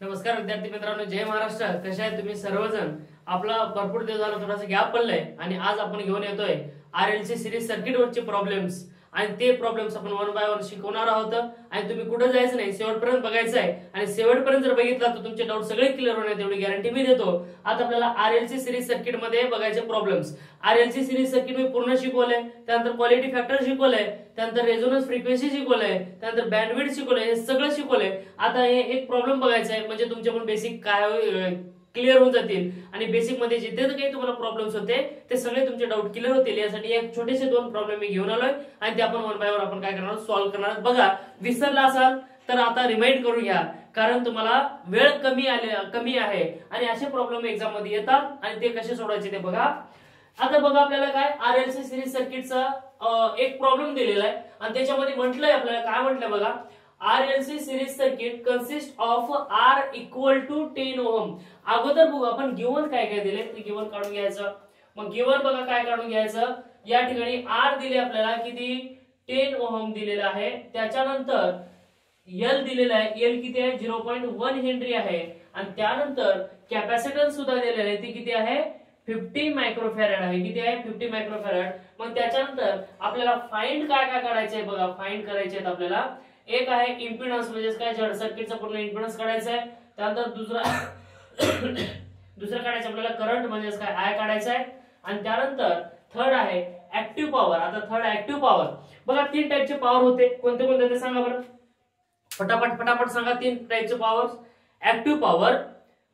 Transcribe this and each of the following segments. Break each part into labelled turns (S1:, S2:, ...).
S1: नमस्कार विद्यार्थी मित्रांनो, जय महाराष्ट्र. कशा आहे तुम्ही सर्वजण? आपला भरपूर दिवस झाला थोडासा गॅप पडलाय आणि आज आपण घेऊन येतोय आरएलसी सिरीज सर्किट वरचे प्रॉब्लेम्स आणि ते प्रॉब्लेम्स आपण वन बाय वन शिकवणार आहोत. आणि तुम्ही कुठे जायचं नाही, शेवटपर्यंत बघायचं आहे. आणि शेवटपर्यंत जर बघितला तर तुमचे डाऊट सगळे क्लिअर होणार तेवढी गॅरंटी मी देतो. आता आपल्याला आरएलसी सिरीज सर्किट मध्ये बघायचे प्रॉब्लेम्स. आरएलसी सिरीज सर्किट मी पूर्ण शिकवलंय, त्यानंतर क्वालिटी फॅक्टर शिकवलंय, त्यानंतर रेझोनन्स फ्रिक्वेन्सी शिकवलंय, त्यानंतर बँडविड्थ शिकवलंय, हे सगळं शिकवलंय. आता हे एक प्रॉब्लेम बघायचा आहे म्हणजे तुमचे पण बेसिक काय क्लिअर होऊन जातील आणि बेसिक मध्ये जिथे काही तुम्हाला प्रॉब्लेम्स होते ते सगळे तुमचे डाऊट क्लिअर होतील. यासाठी एक छोटेसे दोन प्रॉब्लेम मी घेऊन आलोय आणि ते आपण वन बाय वन आपण काय करणार, सॉल्व्ह करणार. बघा, विसरला असाल तर आता रिमाइंड करून घ्या, कारण तुम्हाला वेळ कमी आहे आणि असे प्रॉब्लेम एक्झाम मध्ये येतात आणि ते कसे सोडवायचे ते बघा. आता बघा, आपल्याला काय आरएलसी सिरीज सर्किटचा एक प्रॉब्लेम दिलेला आहे आणि त्याच्यामध्ये म्हटलंय, आपल्याला काय म्हटलंय बघा, RLC series circuit consist of R equal to 10 ohm. अगोदर बघू आपण गिवन काय काय दिले ते गिवन काढून घ्यायचं. मग गिवन बघा काय काढून घ्यायचं. या ठिकाणी R दिले आपल्याला किती, 10 ओहम दिलेला आहे. त्याच्यानंतर L दिलेला आहे, L किती आहे, 0.1 हेनरी आहे. आणि त्यानंतर कॅपॅसिटन्स सुद्धा दिलेला आहे, ते किती आहे, 50 मायक्रोफॅरेड आहे. किती आहे, 50 मायक्रोफॅरेड. मग त्याच्यानंतर आपल्याला फाइंड काय काय करायचंय बघा, फाइंड करायचे आहेत आपल्याला. एक आहे इम्पिडन्स, म्हणजे काय, जड सर्किटचा पूर्ण इम्पिडन्स काढायचा आहे. त्यानंतर दुसरं काढायचं आपल्याला करंट, म्हणजे काय, आय काढायचा आहे. आणि त्यानंतर थर्ड आहे ऍक्टिव्ह पॉवर. आता थर्ड ऍक्टिव्ह पॉवर बघा, तीन टाइपचे पॉवर होते. कोणते कोणते ते सांगा बरं, फटाफट सांगा. तीन टाइपचे power, active power,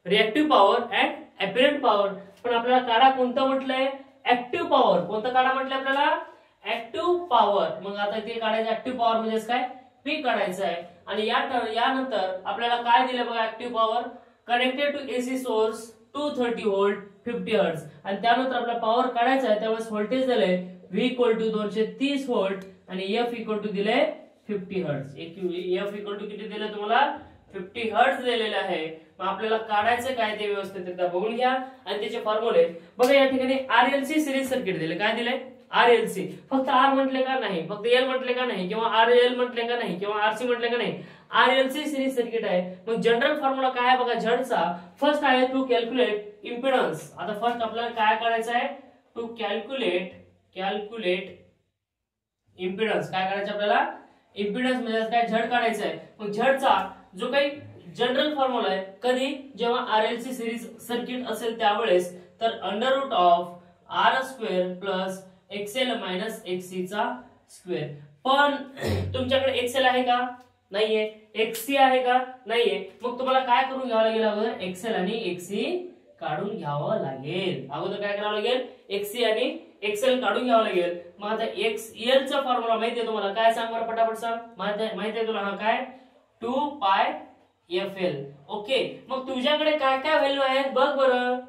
S1: reactive power and apparent power. पण आपल्याला काढा कोणतं म्हटलंय, ऍक्टिव्ह पॉवर. कोणतं काढा म्हटलंय आपल्याला, ऍक्टिव्ह पॉवर. मग आता ते काढायचं ऍक्टिव्ह पॉवर म्हणजे काय, पी काढायचं आहे. आणि यानंतर आपल्याला काय दिलं बघा, active power connected to AC source 230 volt 50 hertz. आणि त्यानंतर आपला पॉवर काढायचा आहे, त्यावेळेस व्होल्टेज दिलंय V इक्वल टू 230 व्होल्ट आणि F इक्वल टू दिलंय 50 हर्ट्ज. F इक्वल टू किती दिलं तुम्हाला, 50 हर्ट्ज दिलेलं आहे. मग आपल्याला काढायचं काय ते व्यवस्थित एकदा बघून घ्या आणि त्याचे फॉर्म्युले बघा. या ठिकाणी आरएलसी सिरीज सर्किट दिले, काय दिले, आरएलसी. फक्त आर म्हटले का नाही, फक्त एल म्हटले का नाही, किंवा आरएल म्हटले का नाही, किंवा आरसी म्हटले का नाही, आरएलसी सिरीज सर्किट आहे. मग जनरल फॉर्म्युला काय आहे बघा झडचा. फर्स्ट आहे टू कॅल्क्युलेट इम्पिडन्स. आता फर्स्ट आपल्याला काय करायचं आहे, टू कॅल्क्युलेट इम्पिडन्स. काय करायचं आपल्याला, इम्पिडन्स म्हणजे काय, झड काढायचं आहे. मग झडचा जो काही जनरल फॉर्म्युला आहे, कधी जेव्हा आरएलसी सिरीज सर्किट असेल त्यावेळेस, तर under root of R square plus XL minus XC चा स्क्वेअर. पण तुमच्याकडे एक्सएल आहे का, नाहीये. एक्सी आहे का, नाहीये. मग तुम्हाला काय करून घ्यावं लागेल, अगोदर एक्सएल आणि एक्सी काढून घ्यावं लागेल. अगोदर काय करावं लागेल, एक्सी आणि एक्सएल काढून घ्यावं लागेल. मग आता एक्सएल चा फॉर्म्युला माहितीये तुम्हाला, काय सांग बरं पटापट सांग. माहितीये तुला, हा काय, 2 पाय FL. ओके. मग तुझ्याकडे काय काय व्हॅल्यू आहेत बघ बरं.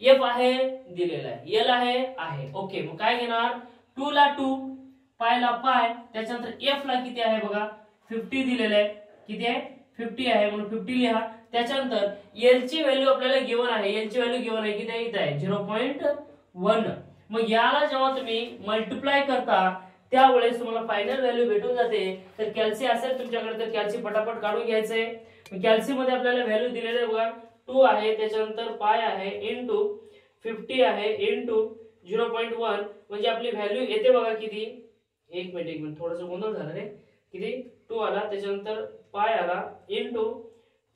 S1: F आहे दिलेला आहे, L आहे. ओके. मग काय घेणार, 2 ला 2, पाय ला पाय, त्याच्यानंतर F ला किती आहे बघा, 50 दिलेलं आहे. किती आहे, 50 आहे, म्हणून 50 लिहा. त्याच्यानंतर L ची व्हॅल्यू आपल्याला गिवन आहे, L ची व्हॅल्यू गिवन आहे, किती आहे, इथे आहे 0.1. मग याला जेव्हा तुम्ही मल्टिप्लाय करता त्यावेळेस तुम्हाला फायनल व्हॅल्यू भेटून जाते. तर कॅल्सी असेल तुमच्याकडे तर कॅल्सी पटापट काढून घ्यायचंय. कॅल्सी मध्ये आपल्याला व्हॅल्यू दिलेले आहे बघा, 2 आहे, त्याच्यानंतर पाय आहे, इंटू 50 आहे, इंटू 0.1. म्हणजे आपली व्हॅल्यू येते बघा किती, एक मिनिट थोडस गोंधळ झाला रे. किती, 2 आला, त्याच्यानंतर पाय आला, इंटू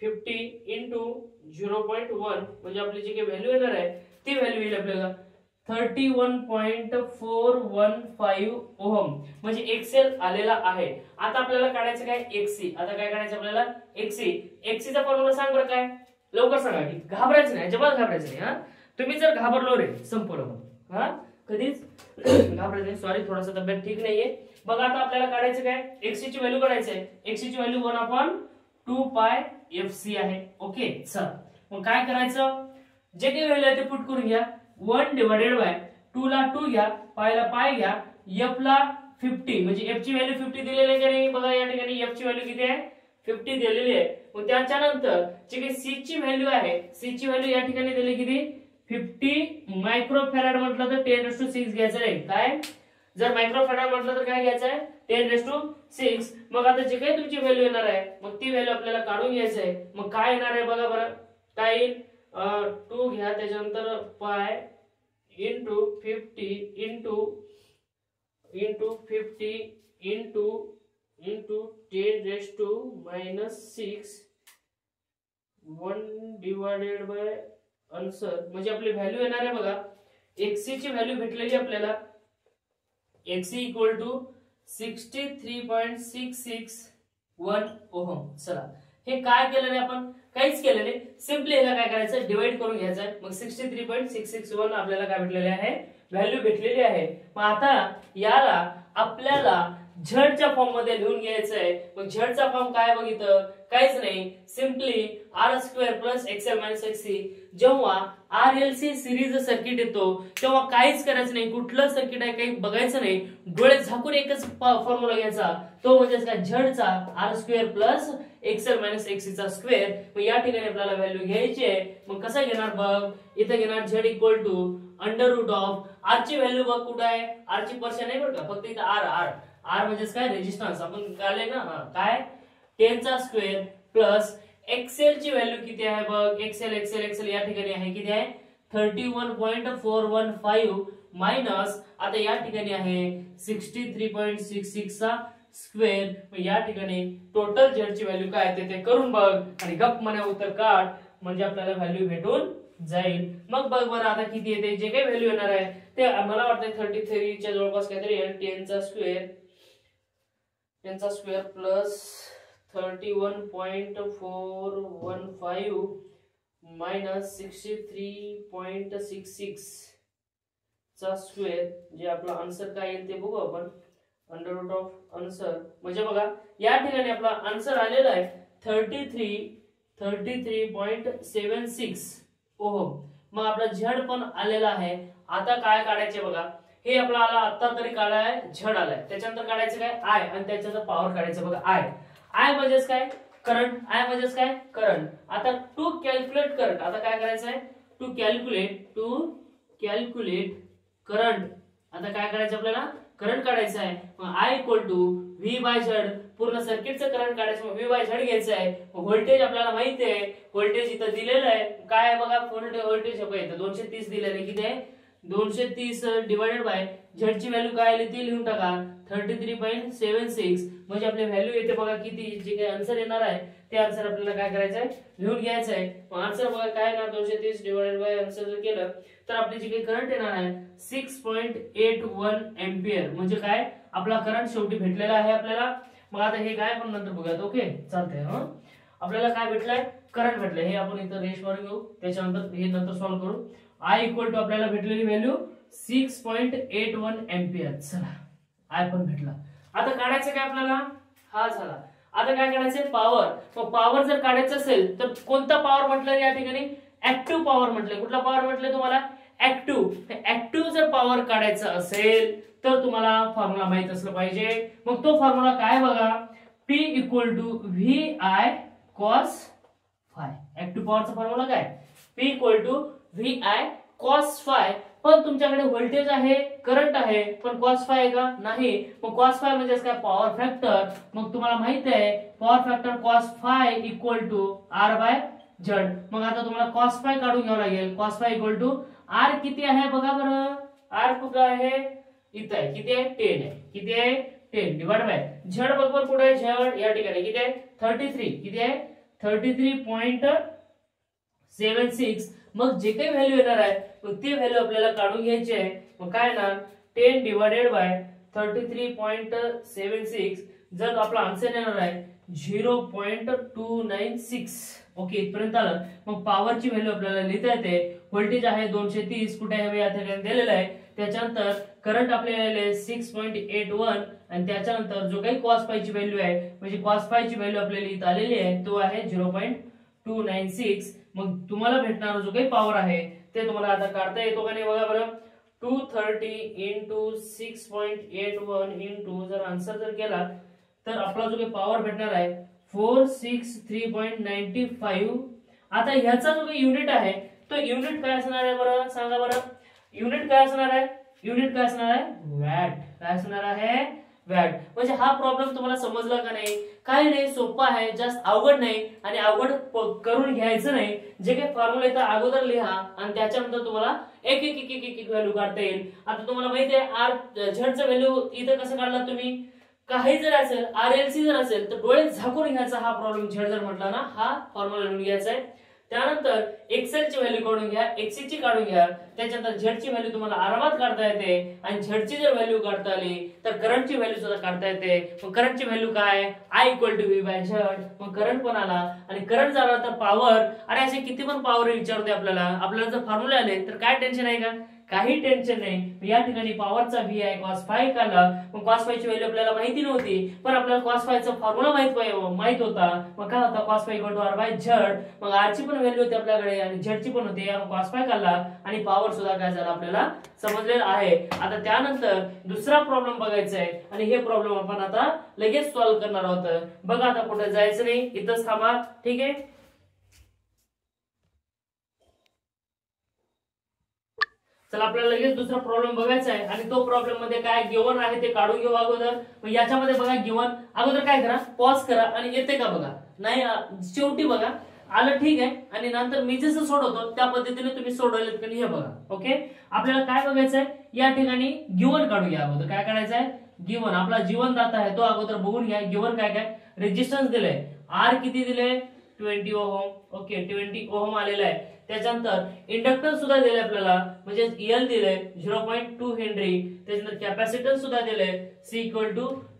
S1: 50 इंटू 0.1. म्हणजे आपली जी काही व्हॅल्यू येणार आहे ती व्हॅल्यू येईल आपल्याला 31.415 ओहम. म्हणजे एक्सएल आलेला आहे. आता आपल्याला काढायचं काय, एक्सी. आता काय काढायचं आपल्याला, एक्सीचा फॉर्म्युला सांग बरं काय, लवकर सांगा. की घाबरायचं नाही, अजिबात घाबरायचं नाही. हा, तुम्ही जर घाबरलो रे संपूर्ण, हा कधीच घाबरायचं नाही. सॉरी, थोडासा तब्येत ठीक नाहीये. बघा आता आपल्याला काढायचं काय, एक्सी ची व्हॅल्यू काढायची आहे. एक्सी ची व्हॅल्यू 1/2 पाय FC आहे. ओके. चल मग काय करायचं, जे काही व्हॅल्यू आहे ते पुट करून घ्या. 1 डिवायडेड बाय 2 ला 2 घ्या, पाय ला पाय घ्या, F ला 50, म्हणजे F ची व्हॅल्यू 50 दिलेली आहे का नाही बघा. या ठिकाणी F ची व्हॅल्यू किती आहे, 50 दिलेली आहे. मग त्याच्यानंतर जी काही C ची व्हॅल्यू आहे, C ची व्हॅल्यू या ठिकाणी दिली किती, 50 मायक्रोफॅरेड म्हटलं तर 10⁶ घ्यायचं आहे. काय, जर मायक्रोफॅरेड म्हटलं तर काय घ्यायचं आहे, 10⁶. मग आता जे काही तुमची व्हॅल्यू येणार आहे मग ती व्हॅल्यू आपल्याला काढून घ्यायचं आहे. मग काय येणार आहे बघा बरं. काय येईल 2 घ्या त्याच्यानंतर pi into 50 into 50 into 10⁻⁶ 1 divided by answer. म्हणजे आपली व्हॅल्यू येणार आहे बघा. xc ची व्हॅल्यू भेटलेली आपल्याला xc इक्वल टू 63.661 ओहम. चला हे काय केलं नाही आपण काहीच केलं नाही. सिंपली याला काय करायचं डिवाइड करून घ्यायचं आहे. मग 63.661 आपल्याला काय भेटलेले आहे व्हॅल्यू भेटलेली आहे. मग आता याला आपल्याला झडच्या फॉर्म मध्ये लिहून घ्यायचं आहे. मग झडचा फॉर्म काय बघितलं काहीच नाही. Simply r² plus XL minus XC. जेव्हा RLC सिरीज सर्किट येतो तेव्हा काहीच करायचं नाही. कुठलं सर्किट आहे काही बघायचं नाही. डोळे झाकून एकच फॉर्म्युला घ्यायचा तो म्हणजे काय झडचा r² plus XL minus XC चा स्क्वेअर. मग या ठिकाणी आपल्याला व्हॅल्यू घ्यायची आहे. मग कसं घेणार बघ. इथे घेणार z equal to under root of r ची व्हॅल्यू बघ कुठे आहे. r ची पर्शन नाही बरं का फक्त इथे r म्हणजे काय रेजिस्टन्स आपण काढले ना. काय 10 चा स्क्वेअर प्लस XL ची व्हॅल्यू किती आहे बघ. XL या ठिकाणी आहे किती आहे 31.415 मायनस आता या ठिकाणी आहे 63.66 चा स्क्वेअर. या ठिकाणी टोटल झेड ची व्हॅल्यू काय ते करून बघ आणि गप मने उत्तर काढ म्हणजे आपल्याला व्हॅल्यू भेटून जाईल. मग बघ बरं आता किती येते. जे काही व्हॅल्यू येणार आहे ते मला वाटतं 33 च्या जवळपास काहीतरी 10 चा स्क्वेअर प्लस 31.415 मायनस 63.66 चा स्क्वेअर. जे आपला आन्सर काय येईल ते बघू आपण. अंडर रूट ऑफ आन्सर म्हणजे बघा या ठिकाणी आपला आन्सर आलेला आहे 33.76 ओहम. मग आपला झड पण आलेला आहे. आता काय काढायचे बघा. हे आपला आला आता तरी काढाय झड आलाय. त्याच्यानंतर काढायचं काय आय आणि त्याच्याचं पॉवर काढायचं बघा. आय म्हणजेच काय करंट. आय म्हणजेच काय करंट. आता टू कॅल्क्युलेट करंट आता काय करायचं आहे टू कॅल्क्युलेट करंट. आता काय करायचं आपल्याला करंट काढायचं आहे. मग I equal to V by Z पूर्ण सर्किटचं करंट काढायचं. मग व्ही बाय झड घ्यायचं आहे. व्होल्टेज आपल्याला माहिती आहे. व्होल्टेज इथं दिलेलं आहे काय बघा. व्होल्टेज इथं 230 दिलेलं आहे. किती आहे 230 डिवाइडेड बाय झड ची व्हॅल्यू काय आली ती लिहून टाका 33.76 म्हणजे आपली व्हॅल्यू येते बघा किती. जे काही आन्सर येणार आहे ते आन्सर आपल्याला काय करायचं आहे लिहून घ्यायचं आहे. मग आन्सर बघा काय येणार 230 डिवाइडेड बाय आन्सर जर केलं तर आपले जे काही करंट येणार आहे 6.81 एम्पियर म्हणजे काय आपला करंट शेवटी भेटलेला आहे आपल्याला. मग आता हे काय पण नंतर बघूयात. ओके चालतंय. आपल्याला काय भेटलंय करंट भेटलंय. हे आपण इथं रेश मारून घेऊ त्याच्यानंतर हे नंतर सॉल्व्ह करू. आय इक्वल टू आपल्याला भेटलेली व्हॅल्यू 6.81 एम्पियर. चला आय पण भेटला. आता काढायचं काय आपल्याला हा झाला. आता काय काढायचंय पॉवर. मग पॉवर जर काढायचं असेल तर कोणता पॉवर म्हटलं या ठिकाणी ऍक्टिव्ह पॉवर म्हटलंय. कुठला पॉवर म्हटलंय तुम्हाला ऍक्टिव्ह जर पॉवर काढायचं असेल तर तुम्हाला फॉर्म्युला माहित असलं पाहिजे. मग तो फॉर्म्युला काय बघा P equal to VI cos phi. Active पॉवरचा फॉर्म्युला काय P equal to VI cos phi. पण तुमच्याकडे व्होल्टेज आहे करंट आहे पण cos phi आहे का नाही. मग cos phi म्हणजे काय पॉवर फॅक्टर. मग तुम्हाला माहित आहे power factor cos phi equal to R by Z. मग आता तुम्हाला cos phi काढून घ्यावं लागेल. cos phi equal to R किती आहे बघा बरं. R कुठं आहे इथं आहे. किती आहे 10 आहे. किती आहे 10 डिवाइड बाय झड बरोबर कुठे आहे झड या ठिकाणी किती आहे 33. किती आहे 33.76. मग जे काही व्हॅल्यू येणार आहे मग ती व्हॅल्यू आपल्याला काढून घ्यायची आहे. मग काय येणार 10 डिवाइडेड बाय 33.76 जर आपला आन्सर येणार आहे 0.296. ओके इथपर्यंत आलं. मग पॉवरची व्हॅल्यू आपल्याला लिहिता येते. व्होल्टेज आहे 230 कुठे आहे या ठिकाणी दिलेलं आहे. त्याच्यानंतर करंट आपल्याला 6.81 आणि त्याच्यानंतर जो काही cos phi ची व्हॅल्यू आहे म्हणजे cos phi ची व्हॅल्यू आपल्याला इथं आलेली आहे तो आहे 0.296. मग तुम्हाला भेटणारा जो काही पॉवर आहे ते तुम्हाला आता काढता येतो का नाही बघा बरं. 230 इंटू 6.81 इंटू जर आन्सर जर केला तर आपला जो काही पॉवर भेटणार आहे 463.95. आता ह्याचा जो काही युनिट आहे तो युनिट काय असणार आहे बरं सांगा बरं. युनिट काय असणार आहे वॅट. काय असणार आहे वॅट. म्हणजे हा प्रॉब्लेम तुम्हाला समजला का नाही? काही नाही, सोपा आहे, जास्त अवघड नाही आणि अवघड करून घ्यायचं नाही. जे काही फॉर्म्युला येतं अगोदर लिहा आणि त्याच्यानंतर तुम्हाला एक एक एक एक एक व्हॅल्यू काढता येईल. आता तुम्हाला माहिती आहे आर झेडचं व्हॅल्यू इथं कसं काढला तुम्ही? काही जर असेल RLC जर असेल तर डोळे झाकून घ्यायचा हा प्रॉब्लेम झेड जर म्हटला ना, हा फॉर्म्युला लिहून घ्यायचा आहे. त्यानंतर एक्सेल ची व्हॅल्यू काढून घ्या, XC ची काढून घ्या, त्याच्यानंतर झेड ची व्हॅल्यू तुम्हाला आरामात काढता येते आणि झेड ची जर व्हॅल्यू काढता आली तर करंट ची व्हॅल्यू सुद्धा काढता येते. मग करंट ची व्हॅल्यू काय? I = V/Z. मग करंट पण आला आणि करंट झाला तर पॉवर. अरे असे किती पण पॉवर विचारते आपल्याला जर फॉर्म्युला आले तर काय टेन्शन आहे का? काही टेन्शन नाही. या ठिकाणी पॉवरचा V आहे, cos phi काढला. मग cos phi ची व्हॅल्यू आपल्याला माहिती नव्हती, पण आपल्याला cos phi चा फॉर्म्युला माहित होता. मग काय होता? cos phi = R/Z. मग R ची पण व्हॅल्यू होती आपल्याकडे आणि Z ची पण होती. cos phi काढला आणि पॉवर सुद्धा काय झाला आपल्याला समजलेला आहे. आता त्यानंतर दुसरा प्रॉब्लेम बघायचा आहे आणि हे प्रॉब्लेम आपण आता लगेच सॉल्व्ह करणार आहोत. बघा आता कुठे जायचं नाही, इथंच थांबा. ठीक आहे. चला आपल्याला लगेच दुसरा प्रॉब्लेम बघायचा आहे आणि तो प्रॉब्लेम मध्ये काय गिवन आहे ते काढून घेऊ अगोदर. मग याच्यामध्ये बघा गिवन अगोदर काय करा, पॉज करा आणि येते का बघा. नाही शेवटी बघा आलं ठीक आहे आणि नंतर मी जसं सोडवतो त्या पद्धतीने तुम्ही सोडवलेत की हे बघा. ओके. आपल्याला काय बघायचंय या ठिकाणी गिवन काढून घ्या अगोदर. काय काढायचंय? गिवन. आपला जीवनदाता आहे तो अगोदर बघून घ्या. गिवन काय काय रेजिस्टन्स दिलंय, R किती दिले? 20 ओहम. ओके 20 ओहम आलेला आहे. त्याच्यानंतर इंडक्टन्स सुद्धा दिले आपल्याला, म्हणजे L दिले 0.2 हेनरी. त्याच्यानंतर कॅपॅसिटन्स सुद्धा दिले C =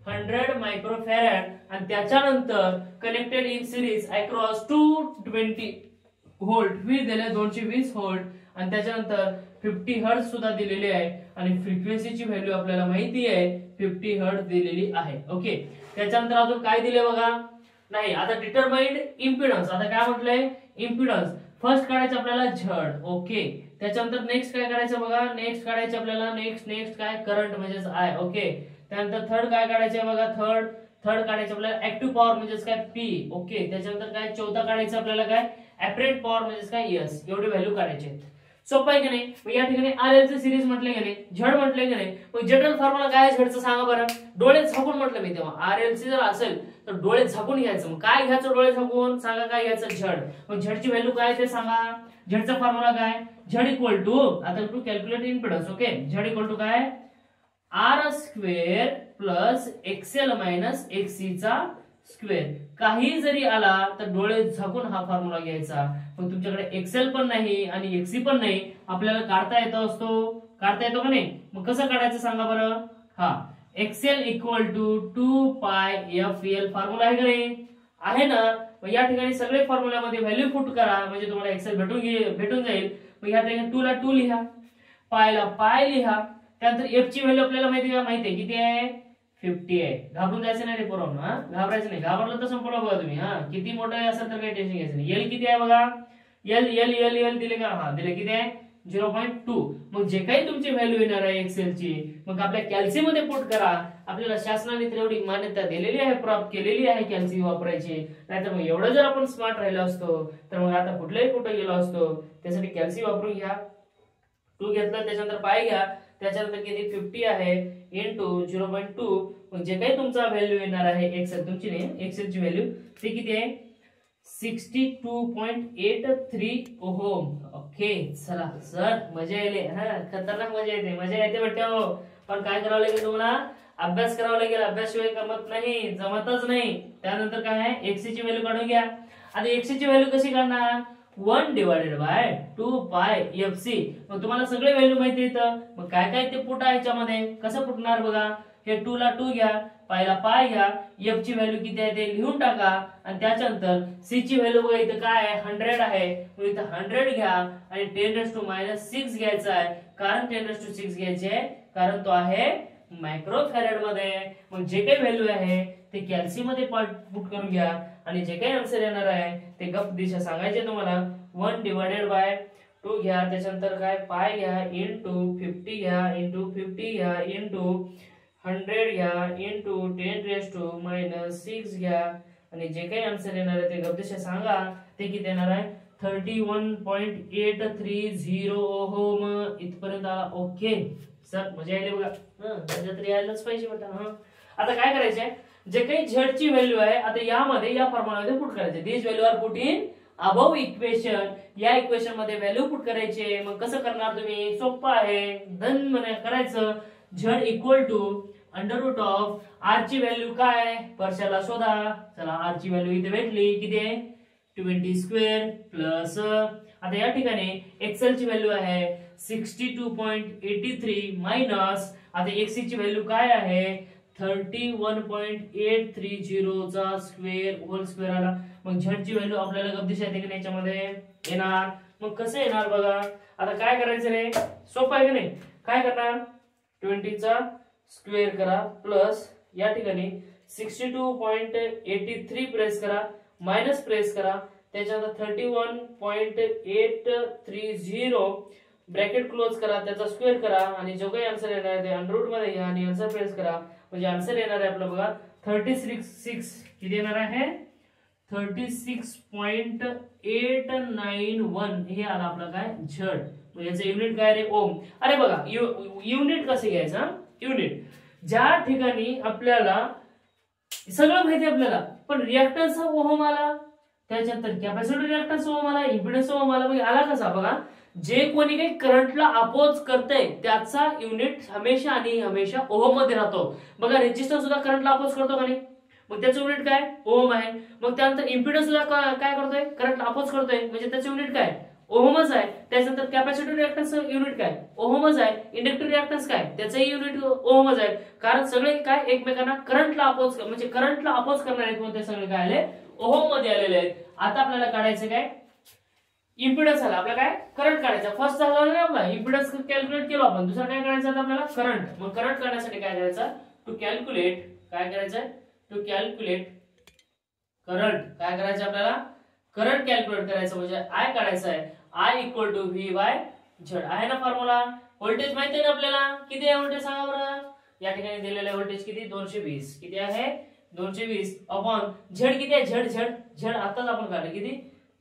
S1: 100 मायक्रोफॅरड आणि त्याच्यानंतर connected in series across 220 volt V दिले 220 व्होल्ट आणि त्याच्यानंतर 50 हर्ट्ज सुद्धा दिलेले आहे आणि फ्रिक्वेन्सीची व्हॅल्यू आपल्याला माहिती आहे 50 हर्ट्ज दिलेली आहे. ओके. त्याच्यानंतर अजून काय दिले बघा. नाही आता डिटरमाइंड इम्पिडन्स. आता काय म्हटलंय? इम्पिडन्स फर्स्ट काढायचं आपल्याला झड. ओके. त्याच्यानंतर नेक्स्ट काय करायचं बघा. नेक्स्ट काढायचं आपल्याला नेक्स्ट काय? करंट म्हणजेच I. ओके. त्यानंतर थर्ड काय काढायचं बघा. थर्ड काढायचं आपल्याला ऍक्टिव्ह पॉवर म्हणजेच काय? P. ओके. त्याच्यानंतर काय चौथा काढायचं आपल्याला काय? ऍपरेंट पॉवर म्हणजेच काय? S. एवढी व्हॅल्यू काढायची. सोपं आहे की नाही? मग या ठिकाणी RLC सिरीज म्हटले की नाही, झड म्हटले की नाही. मग जनरल फॉर्म्युला काय झडचं सांगा बरं. डोळे झाकून म्हटलं मी तेव्हा. RLC जर असेल तर डोळे झाकून घ्यायचं. मग काय घ्यायचं डोळे झाकून? सांगा काय घ्यायचं? झड. मग झडची व्हॅल्यू काय ते सांगा. झडचा फॉर्म्युला काय? झड इक्वल टू, आता to calculate impedance. Okay. झड equal to काय? R² plus XL minus XC चा स्क्वेअर. काही जरी आला तर डोळे झाकून हा फॉर्म्युला घ्यायचा. मग तुमच्याकडे एक्सेल पण नाही आणि एक्सी पण नाही, आपल्याला काढता येतो का नाही? मग कसं काढायचं सांगा बरं. हा Excel equal to 2πfl formula आहे का नाही? आहे ना. मग या ठिकाणी सगळे फॉर्म्युल्यामध्ये व्हॅल्यू पुट करा म्हणजे तुम्हाला एक्सेल भेटून जाईल. मग या ठिकाणी 2 ला 2 लिहा, पाय ला पाय लिहा. त्यानंतर एफ ची व्हॅल्यू आपल्याला माहिती आहे किती आहे? 50 आहे. घाबरून जायचं नाही रे पोरांनो. घाबरायचं नाही. घाबरलं तर संपलं बघा तुम्ही. किती मोठं असेल तर काही टेन्शन घ्यायचं नाही. एल किती आहे बघा. एल दिले का? हा दिले. किती आहे? 0.2. मग जे काही तुमची व्हॅल्यू येणार आहे एक्सेल ची मग आपल्या कॅल्सी मध्ये पुट करा. आपल्याला शासनाने तर एवढी मान्यता दिलेली आहे, प्राप्त केलेली आहे कॅल्सी वापरायची. नाहीतर मग एवढं जर आपण स्मार्ट राहिलो असतो तर मग आता कुठल्याही कुठे गेलो असतो. त्यासाठी कॅल्सी वापरून घ्या. 2 घेतला त्याच्यानंतर पाय घ्या. त्याच्यानंतर किती? 50 आहे इंटू 0.2. मग जे काही तुमचा व्हॅल्यू येणार आहे एक्सेल तुमची नाही एक्सेल ची व्हॅल्यू ते किती आहे? 62.83 ओहम. ओके. चला सर मजा येते. खतरनाक मजा येते बेटा. पण काय करावं लागेल तुम्हाला? अभ्यास करावा लागेल. अभ्यासशिवाय जमतच नाही. त्यानंतर काय आहे? एक्सी ची व्हॅल्यू काढून घ्या. आता एक्सी ची व्हॅल्यू कशी काढणार? 1/2πfc. मग तुम्हाला सगळे व्हॅल्यू माहिती येतं. मग काय ते पुट आहे याच्यामध्ये. कसं पुटणार बघा. हे 2 ला 2 घ्या, पायला पाय घ्या. एफ ची व्हॅल्यू किती आहे ते लिहून टाका आणि त्याच्यानंतर सी ची व्हॅल्यू बघा इथं काय आहे? 100 आहे. मग इथं 100 घ्या आणि 10⁻⁻6 घ्यायचा आहे. कारण 10⁻⁶ घ्यायचे आहे कारण तो आहे मायक्रोफॅरड मध्ये. मग जे काही व्हॅल्यू आहे ते कॅल्सी मध्ये पुट करून घ्या आणि जे काही आन्सर येणार आहे ते गप दिशा सांगायचे तुम्हाला. 1/2 घ्या. त्याच्यानंतर काय? पाय घ्या इंटू 50 घ्या इंटू 50 घ्या इंटू 100 घ्या इंटू 10⁻⁻6 घ्या आणि जे काही आन्सर येणार आहे ते गप दिशा सांगा. ते किती येणार आहे? 31.830 ओहम. इथपर्यंत आला. ओके सर मजा आली बघा. मजा तरी यायलाच पाहिजे बेटा. आता काय करायचंय, जे काही झेड ची व्हॅल्यू आहे आता यामध्ये या फॉर्म्युलामध्ये पुट करायचे. These value are put in above equation. या इक्वेशन मध्ये व्हॅल्यू पुट करायचे. मग कसं करणार तुम्ही, सोपं आहे. धन म्हणे करायचं, Z equal to under root of R ची व्हॅल्यू काय वर्षाला शोधा. चला आर ची व्हॅल्यू इथे भेटली, किती आहे 20 स्क्वेअर प्लस, आता या ठिकाणी एक्सएल ची व्हॅल्यू आहे 62.83 मायनस, आता एक्ससी ची व्हॅल्यू काय आहे 31.830 चा स्क्वेअर होल स्क्वेअर आला. मग झेड ची व्हॅल्यू आपल्याला गब्दिश येते की नाही याच्यामध्ये येणार. मग कसं येणार बघा. आता काय करायचं रे, सोपं आहे की नाही. काय करणार, 20 चा स्क्वेअर करा प्लस या ठिकाणी 62.83 प्रेस करा मायनस प्रेस करा, त्याच्यानंतर 31.830 ब्रॅकेट क्लोज करा, त्याचा स्क्वेअर करा आणि जो काही आन्सर येणार आहे ते अंडर रूट मध्ये घ्या आणि आन्सर प्रेस करा. म्हणजे आन्सर येणार आहे आपलं बघा 36 किती येणार आहे 36.891 हे आला आपलं काय झेड. याचं युनिट काय रे ओम. अरे बघा युनिट कसं घ्यायचं, युनिट ज्या ठिकाणी आपल्याला सगळं माहिती आपल्याला पण रिएक्टन्स ओहम आला, त्याच्यानंतर कॅपॅसिटर रिएक्टन्स ओहम आला, इम्पिडन्स ओहम आला, मग आला कसा बघा. जे कोणी काही करंटला अपोज करतंय त्याचा युनिट हमेशा आणि हमेशा ओहम मध्ये राहतो. बघा रेजिस्टन्स सुद्धा करंटला अपोज करतो का नाही, मग त्याचं युनिट काय ओहम आहे. मग त्यानंतर इम्पिडन्स सुद्धा काय करतोय करंटला अपोज करतोय म्हणजे त्याचं युनिट काय ओहमच आहे. त्याच्यानंतर कॅपॅसिटर रिएक्टन्स युनिट काय ओहमच आहे. इंडक्टर रिएक्टन्स काय त्याचंही युनिट ओहमच आहे. कारण सगळे काय एकमेकांना करंटला अपोज म्हणजे करंटला अपोज करणार आहेत म्हणून ते सगळे काय आले ओहम मध्ये आलेले आहेत. आता आपल्याला काढायचं काय इम्पिडन्स आला, आपला काय करंट काढायचा. फर्स्ट झाला नाही आपला इम्पिडन्स कॅल्क्युलेट केलो आपण, दुसरा काय करायचं आता आपल्याला करंट. मग करंट काढण्यासाठी काय करायचं टू कॅल्क्युलेट, काय करायचं टू कॅल्क्युलेट करंट. काय करायचं आपल्याला करंट कॅल्क्युलेट करायचं म्हणजे आय काढायचं आहे. I equal to V by Z आहे ना फॉर्म्युला. व्होल्टेज माहिती आहे ना आपल्याला, किती आहे व्होल्टेज सांगा बरं. या ठिकाणी दिलेलं व्होल्टेज किती 220, किती आहे 220 अपॉन झेड किती आहे झेड झेड झेड आताच आपण काढले किती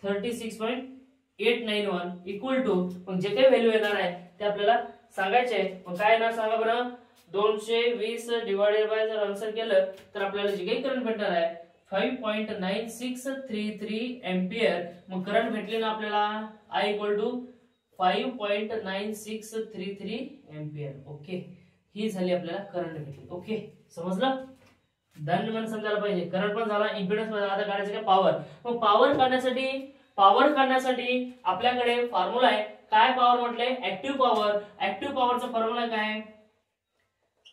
S1: 36.891 इक्वल टू मग जे काही व्हॅल्यू येणार आहे ते आपल्याला सांगायचे. मग काय येणार सांगा बरं 220 डिवाइडेड बाय जर आन्सर केलं तर आपल्याला जे काही करंट भेटणार आहे 5.9633 एम्पियर. मग करंट भेटले ना आपल्याला I equal to 5.9633 ampere. Okay ही झाली आपल्याला करंट भेटली. ओके समजलं. दंड मन समजायला पाहिजे. करंट पण झाला, इम्पिडन्स पण झाला. आता काढायचं काय पॉवर. मग पॉवर काढण्यासाठी आपल्याकडे फॉर्म्युला आहे. काय पॉवर म्हटले ऍक्टिव्ह पॉवर. ऍक्टिव्ह पॉवरचा फॉर्म्युला काय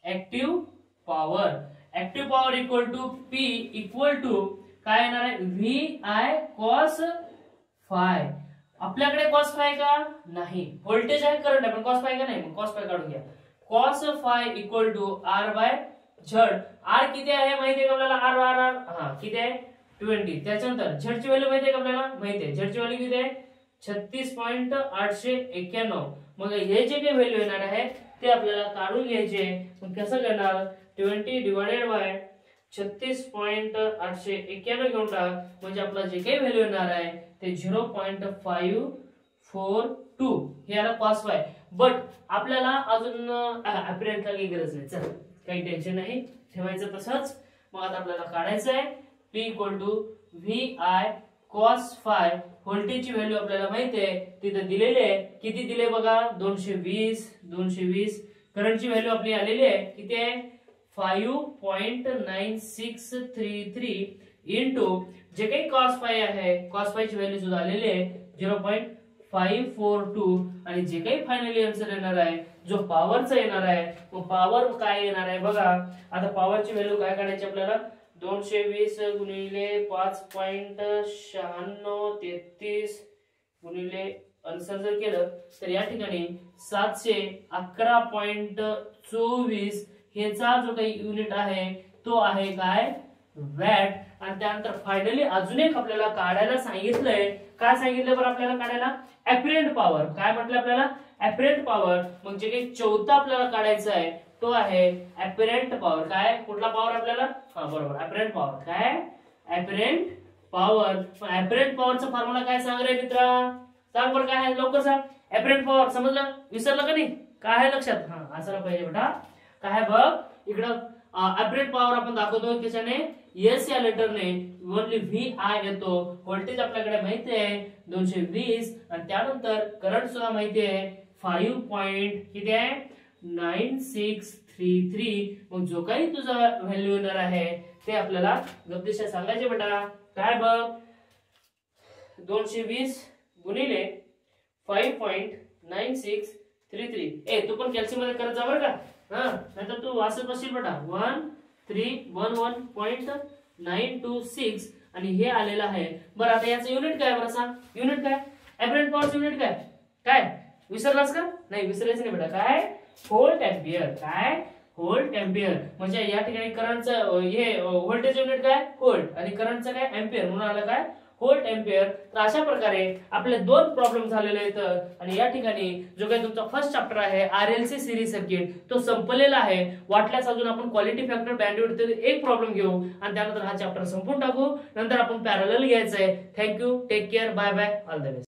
S1: active power equal to P equal to काय येणार आहे VI cos फाय. आपल्याकडे cos फाय का नाही, व्होल्टेज आहे करंट आहे पण cos फाय का नाही, मग cos फाय काढून घ्या. cos phi equal to R by Z. R किती आहे माहिती आहे का आपल्याला R हा किती आहे 20. त्याच्यानंतर झेड ची व्हॅल्यू माहिती आहे का आपल्याला माहिती आहे. झेड ची व्हॅल्यू किती आहे 36.891. मग हे जे काही व्हॅल्यू येणार आहे ते आपल्याला काढून घ्यायचे. मग कसं करणार 20 डिवाइडेड बाय 36.891 घेऊन टाक म्हणजे आपला जे काही व्हॅल्यू येणार आहे ते 0.542 हे आला cos फाय. बट आपल्याला अजून अपरेंटला काही गरज नाही. चल काही टेन्शन नाही ठेवायचं तसंच. मग आता आपल्याला काढायचं आहे P equal to VI cos phi. व्होल्टेजची व्हॅल्यू आपल्याला माहिती आहे तिथे दिलेली आहे. किती दिले बघा 220. करंटची व्हॅल्यू आपली आलेली आहे किती आहे 5.9633 इंटू जे काही cos फाय आहे cos फाय ची व्हॅल्यू सुद्धा आलेली आहे 0.542 आणि जे काही फायनली आन्सर येणार आहे जो पॉवरचा येणार आहे तो पॉवर काय येणार आहे बघा. आता पॉवरची व्हॅल्यू काय काढायची आपल्याला 220 गुणिले 5.9633 गुणिले आन्सर जर केलं तर या ठिकाणी 711.24 ह्याचा जो काही युनिट आहे तो आहे काय वॅट. आणि त्यानंतर फायनली अजून एक आपल्याला काढायला सांगितलंय. काय सांगितलं बरं आपल्याला काढायला ऍपरंट पॉवर. काय म्हटलं आपल्याला ऍपरंट पॉवर. मग जे काही चौथा आपल्याला काढायचा आहे तो आहे ऍपरंट पॉवर. काय कुठला पॉवर आपल्याला हा बरोबर ऍपरंट पॉवर. काय ऍपरंट पॉवर. ऍपरंट पॉवरचा फॉर्म्युला काय सांग रे मित्रा सांग बरं काय आहे लवकर सांग. ऍपरंट पॉवर समजलं विसरलं का नाही काय आहे लक्षात हा असायला पाहिजे बेटा. काय बघ इकडं अपरेट पॉवर आपण दाखवतो त्याच्याने एस या लेटरने ओनली व्ही आय येतो. व्होल्टेज आपल्याकडे माहिती आहे 220 आणि त्यानंतर करंट सुद्धा माहिती आहे 5 पॉइंट किती आहे 9633. मग जो काही तुझा व्हॅल्यू येणार आहे ते आपल्याला गप्पीशा सांगायचे बेटा. काय बघ 220 गुणिले 5.9633. ए तू पण कॅल्शियम मध्ये करत जा बरं का. नाहीतर तू वाचत बसशील बेटा. 1311.926 आणि हे आलेलं आहे. बरं आता याचं युनिट काय बरं सांग. युनिट काय ऍपरंट पॉवर युनिट काय काय विसरलास का. नाही विसरायचं नाही बेटा. काय व्होल्ट एम्पियर. काय व्होल्ट एम्पियर म्हणजे या ठिकाणी करंटचं हे व्होल्टेज युनिट काय व्होल्ट आणि करंटचं काय एम्पियर म्हणून आलं काय व्होल्ट एम्पियर. तर अशा प्रकारे आपले 2 प्रॉब्लेम झालेले आहेत आणि या ठिकाणी जो काही तुमचा फर्स्ट चॅप्टर आहे आरएलसी सिरीज सर्किट तो संपलेला आहे. वाटल्यास अजून आपण क्वालिटी फॅक्टर बँडविड्थ एक प्रॉब्लेम घेऊ आणि त्यानंतर हा चॅप्टर संपून टाकू. नंतर आपण पॅरलल घ्यायचंय. Thank you. Take care. Bye bye. All the best.